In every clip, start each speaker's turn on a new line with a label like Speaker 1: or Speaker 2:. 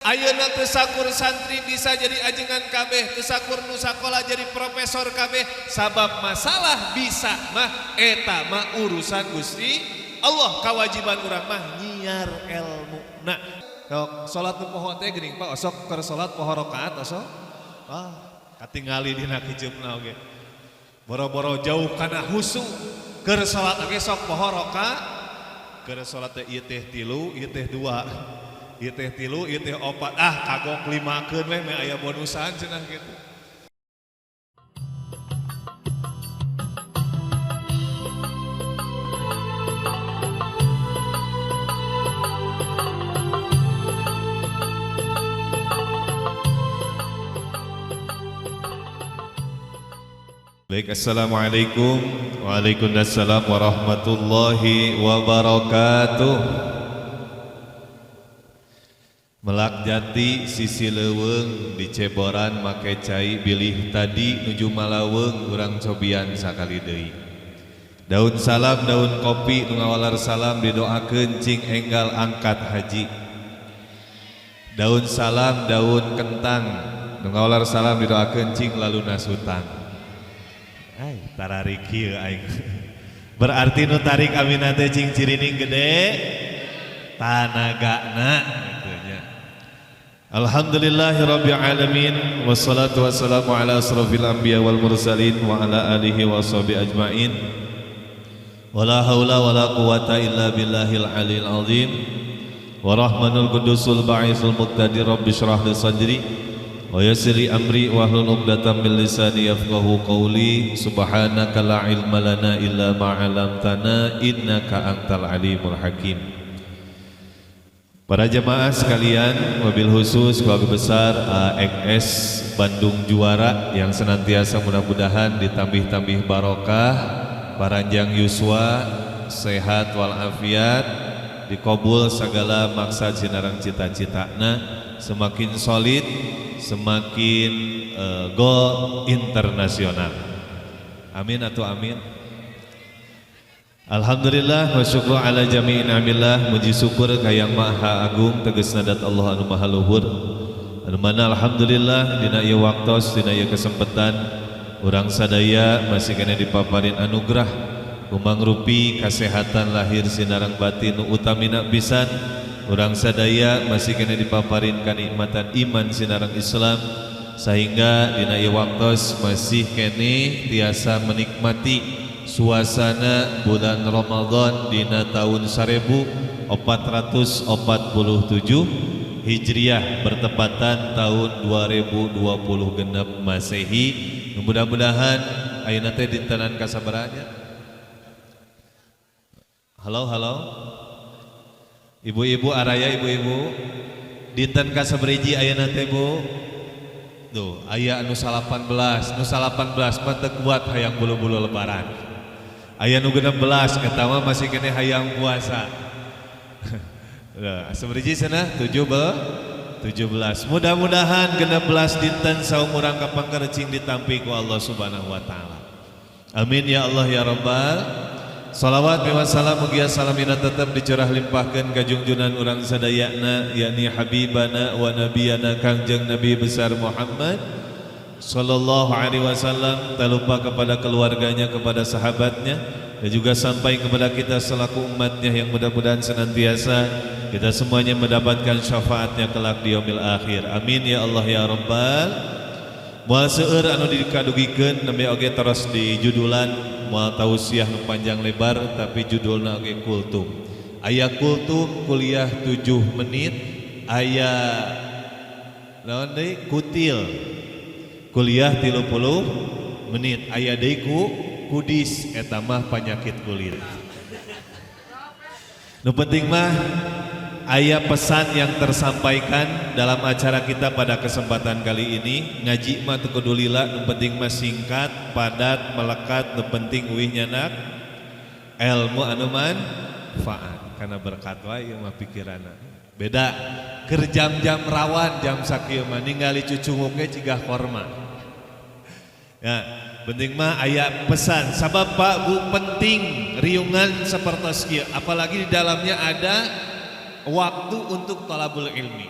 Speaker 1: Ayeuna teu sakur santri bisa jadi ajengan kabeh, teu sakur nu sakola jadi profesor kabeh, sabab masalah bisa mah eta mah urusan Gusti Allah. Kewajiban urang mah nyiar ilmu. Nah, salat nu poho teh geuning Pak, osok keur salat poho rakaat osok. Katingali dina kiceupna oge. Boro-boro jauh kana husu, keur salat oge sok poho rakaat. Keur salat teh ieu teh 3, ieu teh 2. Ieu teh 3, ieu teh 4, kagok 5keun we me aya bonusan cenah kitu. Baik, assalamualaikum. Waalaikumsalam warahmatullahi wabarakatuh. Melak jati sisi leuweung di Ceboran make cai bilih tadi nuju Malaweung urang cobian sakali deui. Daun salam daun kopi nu ngawalar salam didoakeun cing enggal angkat haji. Daun salam daun kentang nu ngawalar salam didoakeun cing laluna sutang. Ai tararik kieu aing. Berarti nu tarik amina teh cing cirining gede tanagana. Alhamdulillahirabbil alamin wassalatu wassalamu ala asrofil anbiya wal mursalin wa ala alihi washabihi ajmain. Wala haula wala quwata illa billahil aliyil azim. Wa rahmanul qudusul ba'isul muqtadir rabbi shrah li sadri wa yassir li amri wa hlul 'uqdatam min lisani yafqahu qawli. Subhanaka la ilma lana illa ma 'allamtana innaka antal alimul hakim. Para jemaah sekalian, wabil khusus keluarga besar AXS Bandung Juara yang senantiasa mudah-mudahan ditambih-tambih barokah, paranjang yuswa, sehat walafiat, dikabul segala maksud sinarang cita-citana, semakin solid, semakin go internasional. Amin atau amin. Alhamdulillah wa syukru ala jami'in amillah. Muji syukur ka Yang Maha Agung tegasna dat Allah anu Maha Luhur. Anu mana alhamdulillah dina ieu waktos dina ieu kesempatan urang sadaya masih kena dipaparin anugerah kumangrupi kasehatan lahir sinarang batin nu utamina pisan. Urang sadaya masih kena dipaparin kanikmatan iman sinarang Islam sehingga dina ieu waktos masih kene tiasa menikmati suasana bulan Ramadan dina tahun 1447 Hijriah bertepatan tahun 2020 genep Masehi. Mudah-mudahan ayeuna teh dintenan kasabaranya. Halo ibu-ibu araya ibu-ibu dinten kasabariji ayeuna teh Bu? Tuh aya anu 18 mah teu kuat hayang bulu-bulu lebaran. Aya nu 16 eta mah masih kene hayang puasa. Sabariji cenah 17. Mudah-mudahan 16 dinten saumurang kapangkarecing ditampi ku Allah Subhanahu wa taala. Amin ya Allah ya rabbal. Shalawat wa salam mugia salamina tetep dicurah limpahkeun ka junjunan urang sadayana yakni habibana wa nabiyana Kangjeng Nabi besar Muhammad sallallahu alaihi wasallam, tak lupa kepada keluarganya, kepada sahabatnya, dan juga sampai kepada kita selaku umatnya yang mudah-mudahan senantiasa kita semuanya mendapatkan syafaatnya kelak di yaumil akhir. Amin ya Allah ya rabbal. Moal seueur anu dikadugikeun nembe oge terus di judulan moal tausiah nu panjang lebar tapi judulna oge kultum. Aya kultum kuliah 7 menit, aya naon deui kutil kuliah 30 menit, aya deui kudis eta mah penyakit kulit. Nu penting mah aya pesan yang tersampaikan dalam acara kita pada kesempatan kali ini. Ngaji mah teu kudu lila, nu penting mah singkat, padat, melekat, nu penting euih nyanak ilmu anu manfaat kana berkat wae mah pikiranna. Beda keur jam-jam rawan jam sakieu mah ningali cucunguk ge cigah korma. Ya, penting mah aya pesan. Sabab Pak Bu penting riungan seperti kieu, apalagi di dalamnya ada waktu untuk talabul ilmi.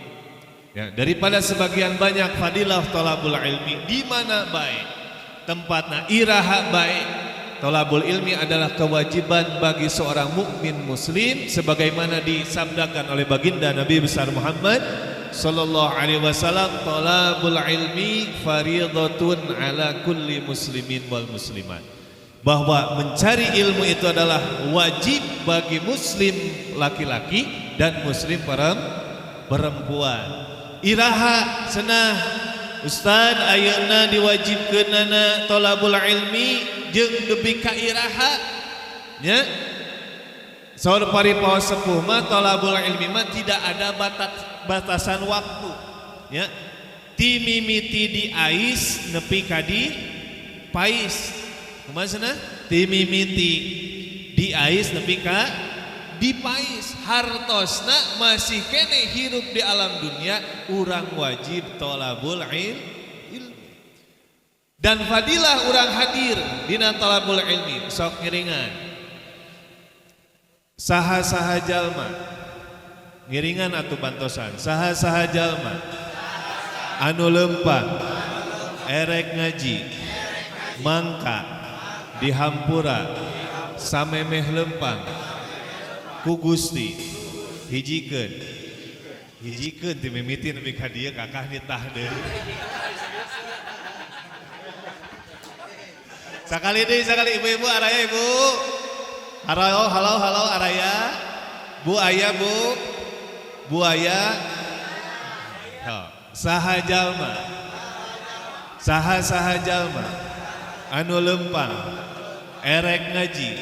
Speaker 1: Ya, daripada sebagian banyak fadilah thalabul ilmi di mana baik tempatna iraha baik. Thalabul ilmi adalah kewajiban bagi seorang mukmin muslim sebagaimana disabdakan oleh baginda Nabi besar Muhammad sallallahu alaihi wasallam, thalabul ilmi fardhatun ala kulli muslimin wal muslimat. Bahwa mencari ilmu itu adalah wajib bagi muslim laki-laki dan muslim perempuan. Iraha cenah Ustaz ayeuna diwajibkeunana thalabul ilmi jeung debi ka iraha nya saur paripaos sepuh mah thalabul ilmi mah tidak ada batasan waktu ya ti mimiti di ais nepi ka di pais kumaha cenah ti mimiti di ais nepi ka di pais hartosna masih kene hirup di alam dunia urang wajib thalabul ilmi dan fadilah urang hadir dina thalabul ilmi sok ngiringan saha-saha jalma ngiringan atuh bantosan saha-saha jalma anu lempang erek ngaji mangka dihampura samemeh lempang ku Gusti hijikeun ti mimiti nepi ka dieu kakah nitah deui sakali ibu-ibu araya ibu halo araya bu aya bu aya saha jalma anu lempang erek ngaji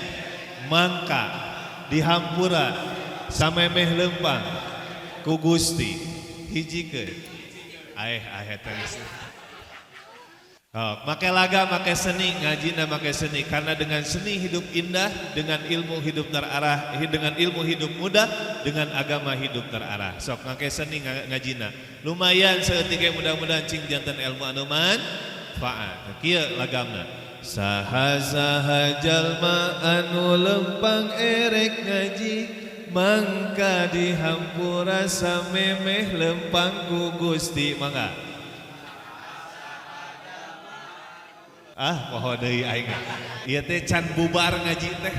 Speaker 1: mangka dihampura samemeh lempang ku Gusti hijikeun tenis make laga make seni ngajina make seni karena dengan seni hidup indah dengan ilmu hidup terarah dengan ilmu hidup mudah dengan agama hidup terarah sok make seni ngajina lumayan saeutik mudah-mudahan cing janten ilmu anu manfaat kieu lagamna saha-saha jalma anu lempang erek ngaji mangka dihampura samemeh lempang ku Gusti mangga poho deui aing ieu teh can bubar ngaji teh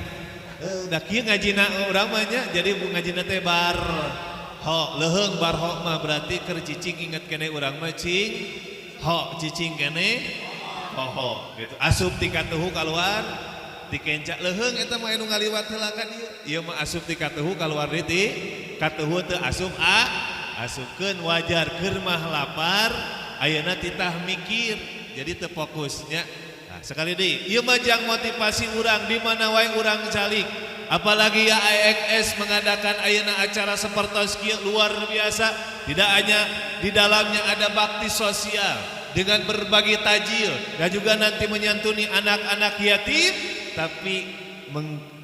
Speaker 1: da kieu ngajina urang mah nya jadi ngajina teh bar ho leuheung bar ho mah berarti keur cicing inget keneh urang mah cing ho cicing keneh ho gitu asup ti katuhu kaluar ti kencak leuheung eta mah anu ngaliwat heula ka dieu ieu mah asup ti katuhu kaluar deui ti katuhu teu asup asupkeun wajar keur mah lapar ayeuna titah mikir jadi teu fokusnya nah, sekali deui ieu mah jang motivasi urang di mana wae urang calik apalagi ya AXS mengadakan ayeuna acara sepertos kieu luar biasa tidak hanya di dalamnya ada bakti sosial dengan berbagi tajil dan juga nanti menyantuni anak-anak yatim tapi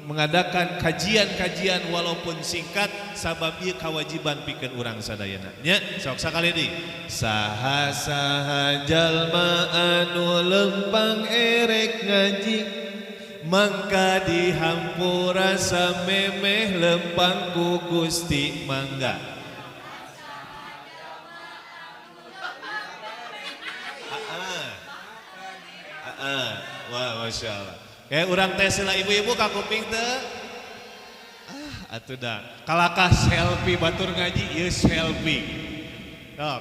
Speaker 1: mengadakan kajian-kajian walaupun singkat sabab ieu kewajiban pikeun urang sadayana nya sok sakali deui saha-saha jalma anu lempang erek ngaji mangka dihampura samemeh lempang ku Gusti mangga wah masya Allah kayak urang teh sila ibu-ibu kakuping teh atuh dah kalakah selfie batur ngaji ieu selfie dok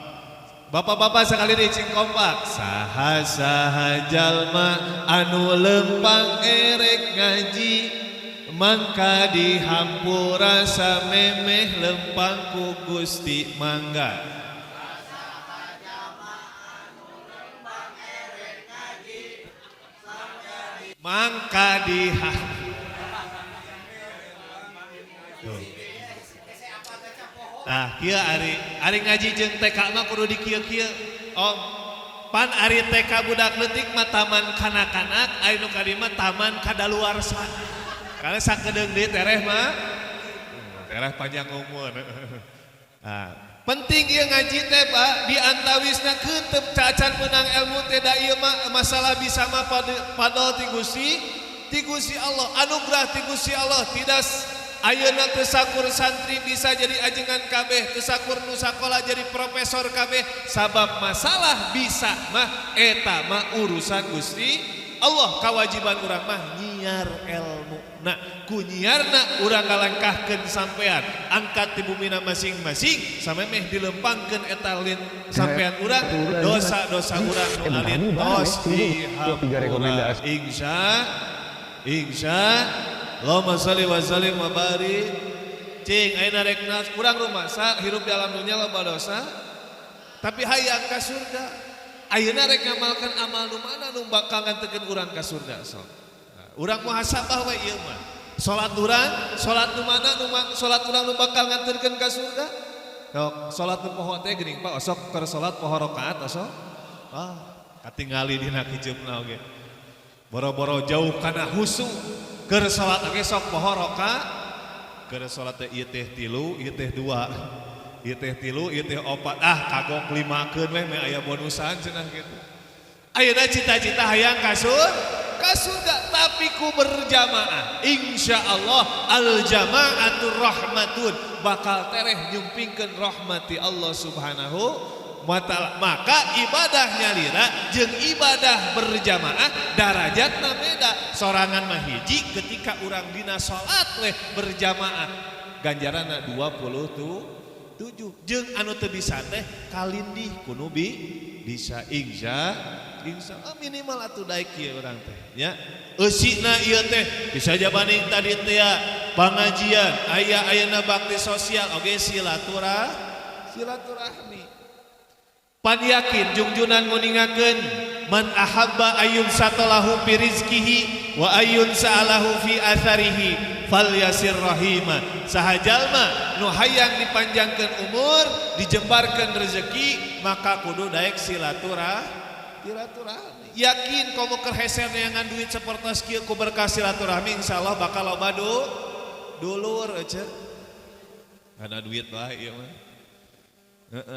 Speaker 1: bapak-bapak sekali dicing kompak saha-saha jalma anu lempang erek ngaji mangka dihampura samemeh lempang ku Gusti mangga mangka nah kieu ari ngaji jeung TK mah kudu di kieu-kieu om pan ari TK budak leutik mah taman kanak-kanak ari nu kadima taman kadaluarsa karena sakedeung deui tereh mah tereh panjang umur nah penting ieu ngaji teh Pak di antawisna keuteup cacan menang ilmu teh da ieu mah masalah bisa mah padol ti Gusti Allah anugerah ti Gusti Allah tidak Ayeuna teu sakur santri bisa jadi ajengan kabeh, teu sakur nu sakola jadi profesor kabeh, sabab masalah bisa mah eta mah urusan Gusti Allah. Kewajiban urang mah nyiar ilmu. Nah, ku nyiarna urang ngalangkahkeun sampean, angkat di bumina masing-masing samemeh dilempangkeun eta lin sampean urang, dosa-dosa urang nu alin tos dihampura. Insya Allahumma sholli wa sallim wa barik. Cing ayeuna rek urang rumasa hirup di alam dunya loba dosa tapi hayang ka surga. Ayeuna rek ngamalkeun amal nu mana nu bakal ngantekeun urang ka surga sok. Urang muhasabah we ieu mah. Salat urang, salat nu mana nu salat urang nu bakal nganterkeun ka surga? Sok salat nu poho teh geuning Pak osok keur salat poho rakaat osok. Katingali dina kiceupna oge. Boro-boro jauh kana husu. Keur salat oge sok poho rakaat. Keur salat teh ieu teh 3, ieu teh 2. Ieu teh 3, ieu teh 4. Kagok 5keun we me aya bonusan cenah kitu. Ayeuna cita-cita hayang ka surga tapi ku berjamaah. Insyaallah al jamaatur rahmatun, bakal tereh nyumpingkeun rahmati Allah Subhanahu wa taala. Maka ibadah nyalira jeung ibadah berjamaah darajatna beda. Sorangan mah hiji ketika urang dina salat we berjamaah ganjaranna 27 jeung anu teu bisa teh kalindih kudu bisa insya minimal atuh daek kieu urang teh nya eusina ieu teh bisa jabanding tadi teh pangajian ayeuna bakti sosial oge silaturahmi pan yakin jungjunan nguningakeun man ahabba ayun satalahu fi rizqihi wa ayun sa'alahu fi atharihi falyasir rahima. Saha jalma nu hayang dipanjangkeun umur dijembarkeun rezeki maka kudu daek silaturahmi. Yakin komo keur heser neangan duit sapertos kieu ku berkah silaturahmi insyaallah bakal loba dulur eceuk. Ada duit bae ieu mah.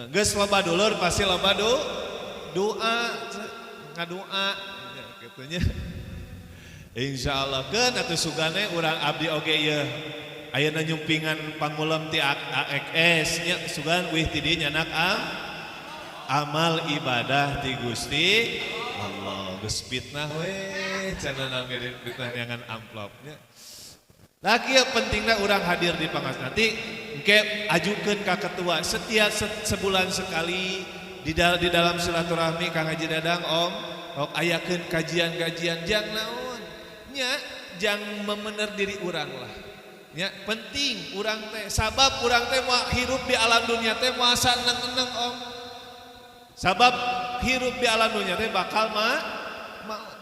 Speaker 1: Geus loba dulur pasti loba doa ngadoa kitu nya. Insyaallah keun atuh sugane urang abdi oge ieu ayeuna nyumpingan pangulam ti AXS nya sugan wih ti dieu nyanak amal ibadah ti Gusti Allah. Geus fitnah we cenah fitnah nyangan amplopnya. Lah kieu pentingna urang hadir di pangas nanti engke ajukeun ka ketua setiap sebulan sekali di dalam silaturahmi Kang Haji Dadang Om ayakeun kajian-kajian jang naon nya jang memener diri urang lah nya penting urang teh sabab urang teh moal hirup di alam dunia teh moal saneng-eneng Om sabab hirup di alam dunia teh bakal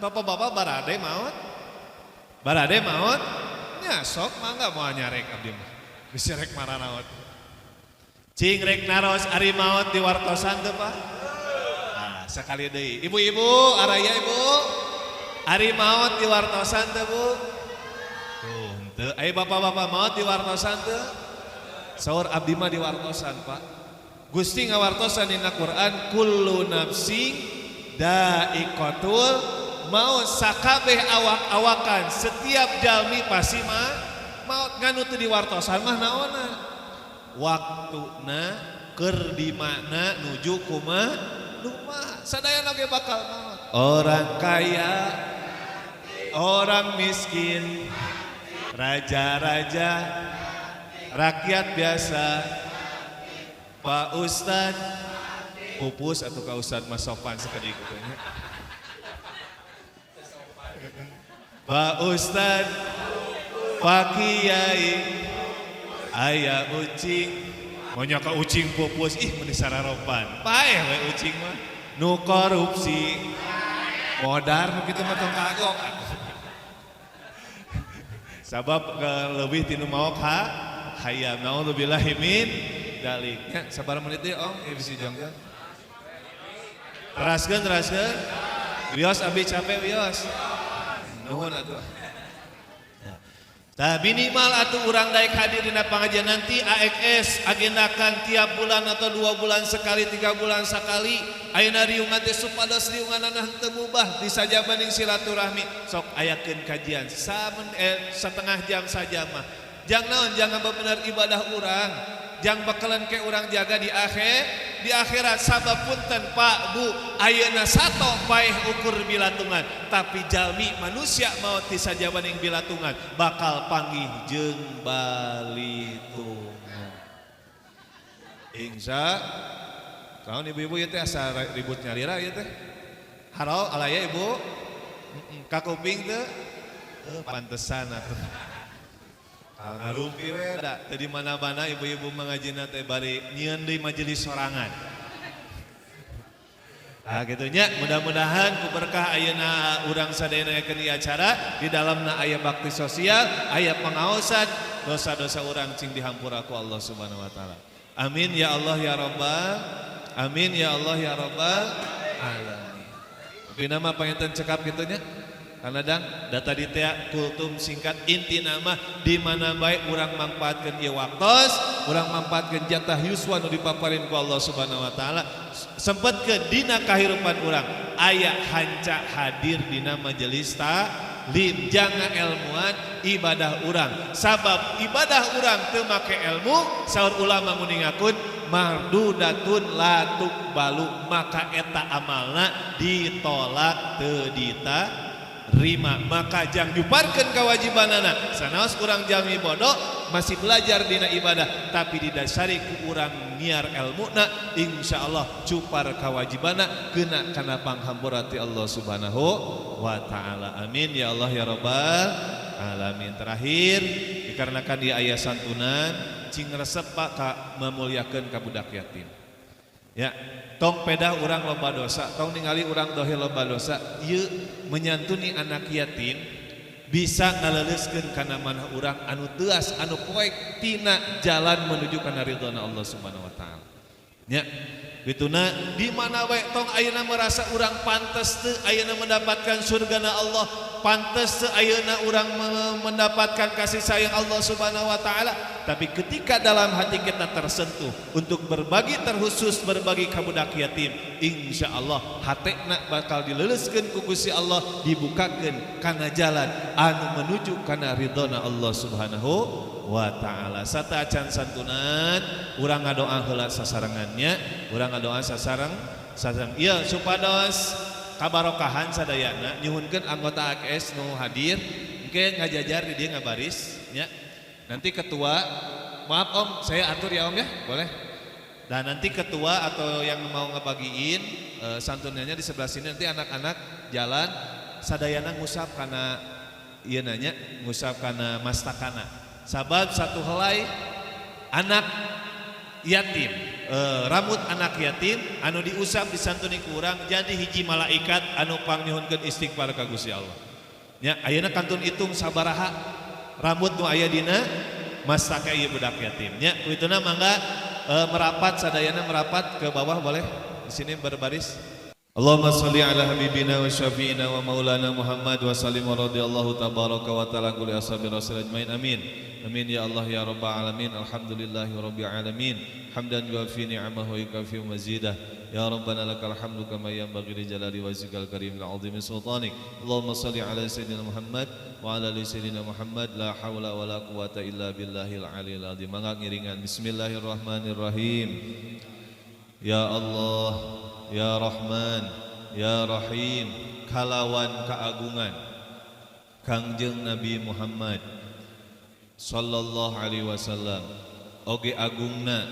Speaker 1: bapak-bapak barade maot nya sok mangga moal nyarek abdi mah geus rek maranaot cing rek naros ari maot di wartosan teu Pak sekali deui ibu-ibu araya ibu ari maot di wartosan teu Bu tuh teu aya bapak-bapak maot di wartosan teu saur abdi mah di wartosan Pak Gusti ngawartosan dina Quran kullu nafsin da'iqatul maut sakabeh awak-awakan setiap jalmi pasti mah maut nganu teu di wartosan mah naonna waktuna keur di mana nuju kumaha sadayana ge bakal maut orang kaya orang miskin raja-raja rakyat biasa Pak Ustad pupus atau Kak Ustad mas sopan sekali katanya Pak Ustad Pak Kiai aya ucing monya ka ucing pupus ih meni sararopan paeh we ucing mah nu korupsi modar nu kitu mah tong kagok sabab leuwih ti nu maok hayam naudzubillahi min dalik nya sabar menit deui Om bisi jongkeun teraskeun wios abi capek wios nuhun atuh. Nah minimal atuh urang daek hadir dina pangajian nanti AXS agendakan tiap bulan atau 2 bulan sekali 3 bulan sekali ayeuna riungan teh supados riunganna teu mubah disajabanding silaturahmi sok ayakeun kajian setengah jam saja mah jangan benar ibadah urang, jangan bakalan ke urang jaga di akhirat sabab punten Pak Bu ayeuna sato paeh ukur bilatungan tapi jalmi manusia maot ti sajabaning bilatungan bakal panggih jeung balitungan. Insya kawan ibu-ibu ya teh asa ribut nyalira ya teh. Haro alaya ibu kakuping teh pantesan atuh. Ngarumpi we da teu di mana-mana ibu-ibu mangajina teh bari nyieun deui majelis sorangan. Nah gitu nya, mudah-mudahan ku berkah ayeuna urang sadayana yakeun ieu acara di dalamna aya bakti sosial, aya pangaosan, dosa-dosa urang cing dihampura ku Allah Subhanahu wa taala. Amin ya Allah ya Rabbal Amin ya Allah ya Rabbal alamin. Tapi nama panginten cekap kitu nya. Karena data ditea kultum singkat inti nama di mana baik urang manfaatkeun ieu waktos, urang manfaatkeun jatah yuswa nu dipaparin ku Allah Subhanahu wa taala, sempetkeun dina kahirupan urang aya hanca hadir dina majelis taklim, jangan ilmuan ibadah urang. Sabab ibadah urang teu make ilmu, saur ulama nguningakeun mardudatun la tuqbalu, maka eta amalna ditolak teu rima, maka jang nyuparkeun kewajibanana. Sanaos urang jalmi bodoh masih belajar dina ibadah tapi didasari ku urang nyiar ilmuna, insyaallah cupar kewajibana kena kana panghampura ti Allah Subhanahu wa taala. Amin ya Allah ya Rabbal alamin. Terakhir dikarenakan di aya santunan cing resep Pak ka memulyakeun ka budak yatim. Ya, tong pedah urang loba dosa, tong ningali urang dohil loba dosa, ieu menyantuni anak yatim bisa ngaleuleskeun kana manah urang anu teuas anu poek tina jalan menuju kana ridhona Allah Subhanahu wa taala. Nya, bituna di mana we tong ayeuna merasa urang pantes teu ayeuna mendapatkan surgana Allah, pantes teu ayeuna urang mendapatkan kasih sayang Allah Subhanahu wa taala, tapi ketika dalam hati kita tersentuh untuk berbagi terkhusus berbagi ka budak yatim, insyaallah hatena bakal dileuleuskeun ku Gusti Allah, dibukakeun kana jalan anu menuju kana ridhona Allah Subhanahu wa taala. Sata acan santunan urang ngadoa heula sasarengannya, urang ngadoa sareng ieu supados kabarokahan sadayana nyuhunkeun anggota AKS nu hadir engke ngajajar di dieu ngabaris nya. Nanti ketua, maaf Om, saya atur ya Om ya, boleh. Dan nanti ketua atau yang mau ngebagiin santunannya di sebelah sini, nanti anak-anak jalan sadayana ngusap kana ieu nanya ngusap kana mastakana. Sabab satu helai anak yatim, rambut anak yatim anu diusap disantuni ku urang jadi hiji malaikat anu pangnyuhunkeun istighfar ka Gusti Allah. Nya ayeuna kantun hitung sabaraha rambut nu aya dina mastaka ieu budak yatim. Nya kuituna mangga merapat sadayana merapat ke bawah boleh di sini berbaris. Allahumma shalli ala habibina wa syafi'ina wa maulana Muhammad wa sallim wa radhiyallahu tabaraka wa ta'ala kulli ashabi rasul ajmain amin. Amin ya Allah ya rabbal alamin. Alhamdulillahi rabbil alamin. Hamdan yuafi ni'amahu wa yukafi mazidah. Ya Rabbana lakal hamdu kama yanbaghi li jalali wajhikal karim wa 'azimi sultanik. Allahumma shalli ala sayyidina Muhammad wa ala ali sayyidina Muhammad. La haula wa la quwata illa billahil aliyil azim. Mangga ngiringan bismillahirrahmanirrahim. Ya Allah, ya Rahman, ya Rahim, kalawan keagungan Kangjeng Nabi Muhammad sallallahu alaihi wasallam, oge agungna,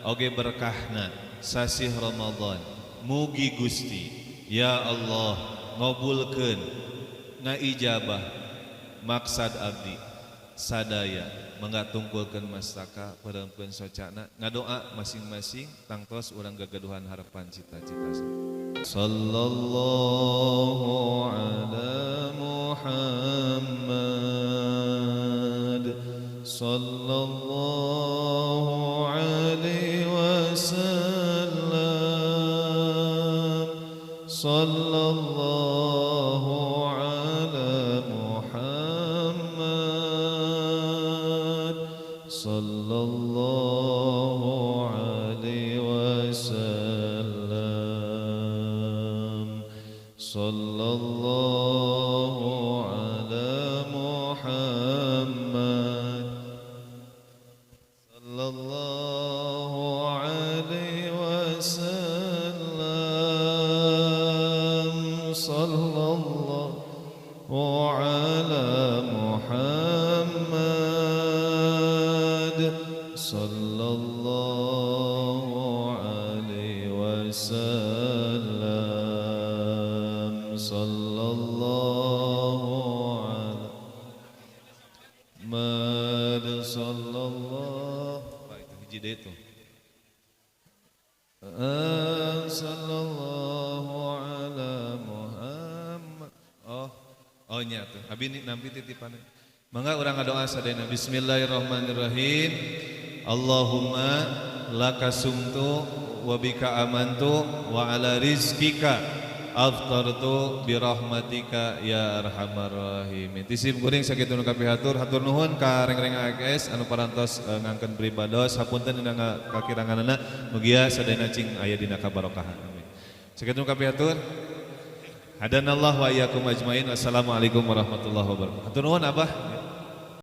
Speaker 1: oge berkahna sasih Ramadan, mugi Gusti ya Allah ngabulkeun ngaijabah maksad abdi sadaya mangga tungkulkeun mastaka pareumkeun socana ngadoa masing-masing tangtos urang gagaduhan harapan cita-cita. Sallallahu ala Muhammad sallallahu alaihi wasallam sallallahu ala Muhammad sallallahu alaihi wasallam sallallahu ala Muhammad wasallam. Sallallahu alaihi Muhammad sallallahu. Pak itu hiji deui tuh. Sallallahu ala Muhammad. Oh nya tuh. Abi nampi titipan. Mangga urang ngadoa sadayana. Bismillahirrahmanirrahim. Allahumma laka sumtu wa bika amantu wa ala rizkika aftartu birahmatika ya arhamar rahimin. Tisim kuring sakitu nu kapihatur, hatur nuhun ka reng-reng AKS anu parantos ngangkeun beribados, hapunten dina kakiranganana mugia sadayana cing aya dina kabarokahan. Amin. Sakitu nu kapihatur. Hadanallahu wa iyyakum ajmain. Wassalamualaikum warahmatullahi wabarakatuh. Hatur nuhun Abah.